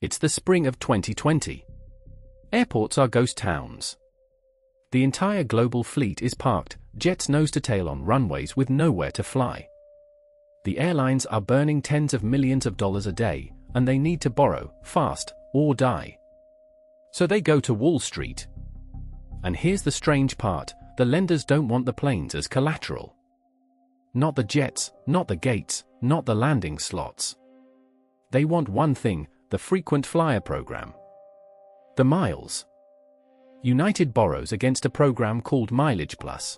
It's the spring of 2020. Airports are ghost towns. The entire global fleet is parked, jets nose to tail on runways with nowhere to fly. The airlines are burning tens of millions of dollars a day, and they need to borrow, fast, or die. So they go to Wall Street. And here's the strange part, the lenders don't want the planes as collateral. Not the jets, not the gates, not the landing slots. They want one thing, the frequent flyer program. The miles. United borrows against a program called MileagePlus.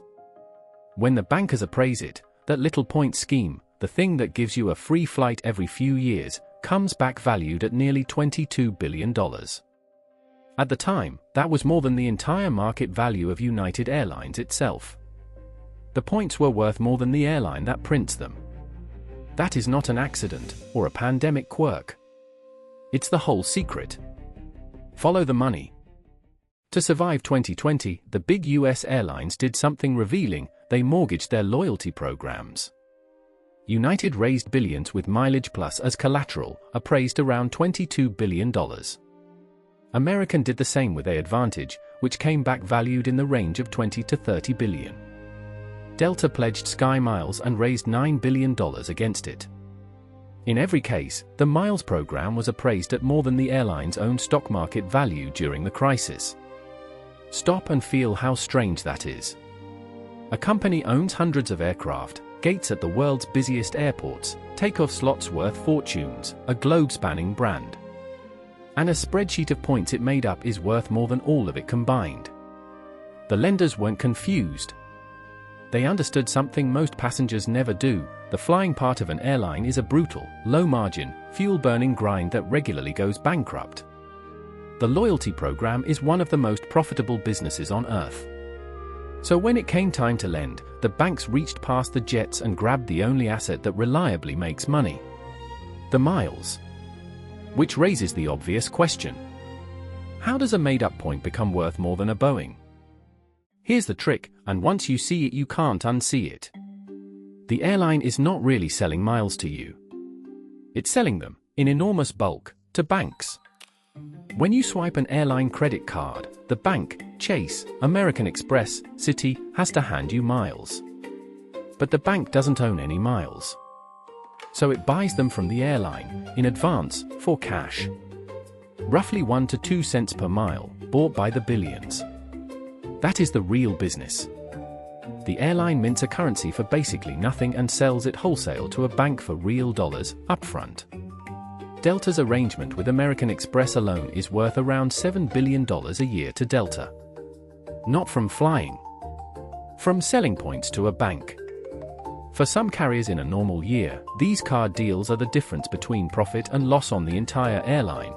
When the bankers appraise it, that little point scheme, the thing that gives you a free flight every few years, comes back valued at nearly $22 billion. At the time, that was more than the entire market value of United Airlines itself. The points were worth more than the airline that prints them. That is not an accident, or a pandemic quirk. It's the whole secret. Follow the money. To survive 2020, the big US airlines did something revealing, they mortgaged their loyalty programs. United raised billions with MileagePlus as collateral, appraised around $22 billion. American did the same with AAdvantage, which came back valued in the range of $20 to $30 billion. Delta pledged Sky Miles and raised $9 billion against it. In every case, the Miles program was appraised at more than the airline's own stock market value during the crisis. Stop and feel how strange that is. A company owns hundreds of aircraft, gates at the world's busiest airports, takeoff slots worth fortunes, a globe-spanning brand. And a spreadsheet of points it made up is worth more than all of it combined. The lenders weren't confused. They understood something most passengers never do. The flying part of an airline is a brutal, low-margin, fuel-burning grind that regularly goes bankrupt. The loyalty program is one of the most profitable businesses on earth. So when it came time to lend, the banks reached past the jets and grabbed the only asset that reliably makes money: the miles. Which raises the obvious question: how does a made-up point become worth more than a Boeing? Here's the trick, and once you see it you can't unsee it. The airline is not really selling miles to you. It's selling them, in enormous bulk, to banks. When you swipe an airline credit card, the bank, Chase, American Express, Citi, has to hand you miles. But the bank doesn't own any miles. So it buys them from the airline, in advance, for cash. Roughly 1 to 2 cents per mile, bought by the billions. That is the real business. The airline mints a currency for basically nothing and sells it wholesale to a bank for real dollars, upfront. Delta's arrangement with American Express alone is worth around $7 billion a year to Delta. Not from flying. From selling points to a bank. For some carriers in a normal year, these card deals are the difference between profit and loss on the entire airline.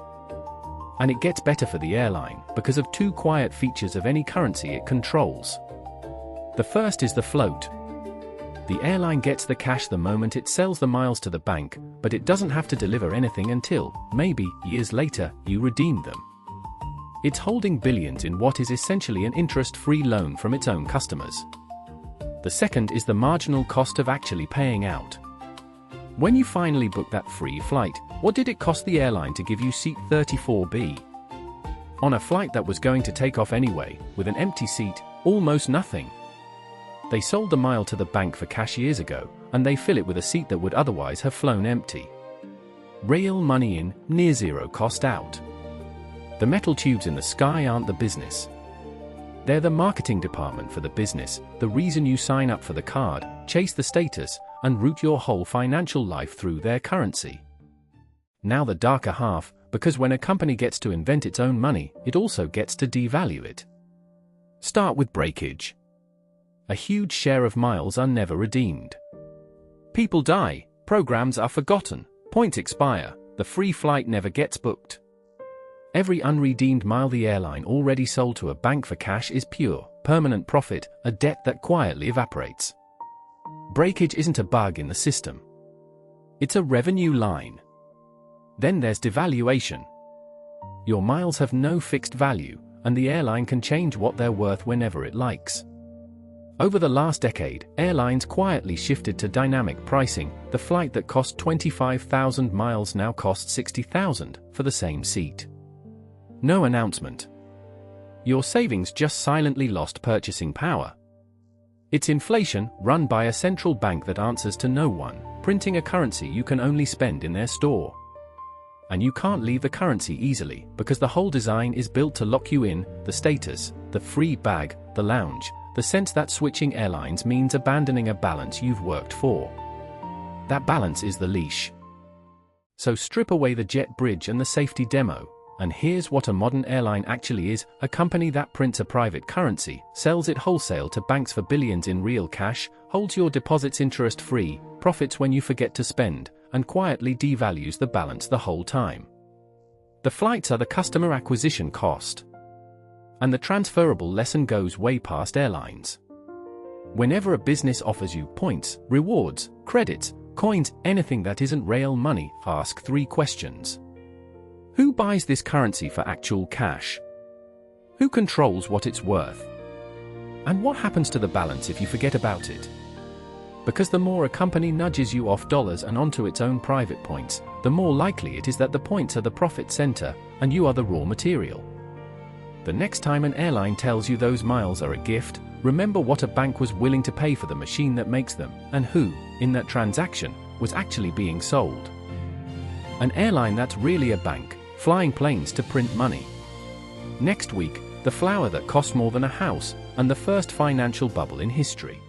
And it gets better for the airline, because of two quiet features of any currency it controls. The first is the float. The airline gets the cash the moment it sells the miles to the bank, but it doesn't have to deliver anything until, maybe, years later, you redeem them. It's holding billions in what is essentially an interest-free loan from its own customers. The second is the marginal cost of actually paying out. When you finally book that free flight, what did it cost the airline to give you seat 34B? On a flight that was going to take off anyway, with an empty seat, almost nothing. They sold the mile to the bank for cash years ago, and they fill it with a seat that would otherwise have flown empty. Real money in, near zero cost out. The metal tubes in the sky aren't the business. They're the marketing department for the business, the reason you sign up for the card, chase the status, and route your whole financial life through their currency. Now the darker half, because when a company gets to invent its own money, it also gets to devalue it. Start with breakage. A huge share of miles are never redeemed. People die, programs are forgotten, points expire, the free flight never gets booked. Every unredeemed mile the airline already sold to a bank for cash is pure, permanent profit, a debt that quietly evaporates. Breakage isn't a bug in the system. It's a revenue line. Then there's devaluation. Your miles have no fixed value, and the airline can change what they're worth whenever it likes. Over the last decade, airlines quietly shifted to dynamic pricing. The flight that cost 25,000 miles now costs 60,000 for the same seat. No announcement. Your savings just silently lost purchasing power. It's inflation, run by a central bank that answers to no one, printing a currency you can only spend in their store. And you can't leave the currency easily, because the whole design is built to lock you in: the status, the free bag, the lounge, the sense that switching airlines means abandoning a balance you've worked for. That balance is the leash. So strip away the jet bridge and the safety demo, and here's what a modern airline actually is: a company that prints a private currency, sells it wholesale to banks for billions in real cash, holds your deposits interest-free, profits when you forget to spend, and quietly devalues the balance the whole time. The flights are the customer acquisition cost. And the transferable lesson goes way past airlines. Whenever a business offers you points, rewards, credits, coins, anything that isn't real money, ask 3 questions. Who buys this currency for actual cash? Who controls what it's worth? And what happens to the balance if you forget about it? Because the more a company nudges you off dollars and onto its own private points, the more likely it is that the points are the profit center, and you are the raw material. The next time an airline tells you those miles are a gift, remember what a bank was willing to pay for the machine that makes them, and who, in that transaction, was actually being sold. An airline that's really a bank, flying planes to print money. Next week, the flower that cost more than a house, and the first financial bubble in history.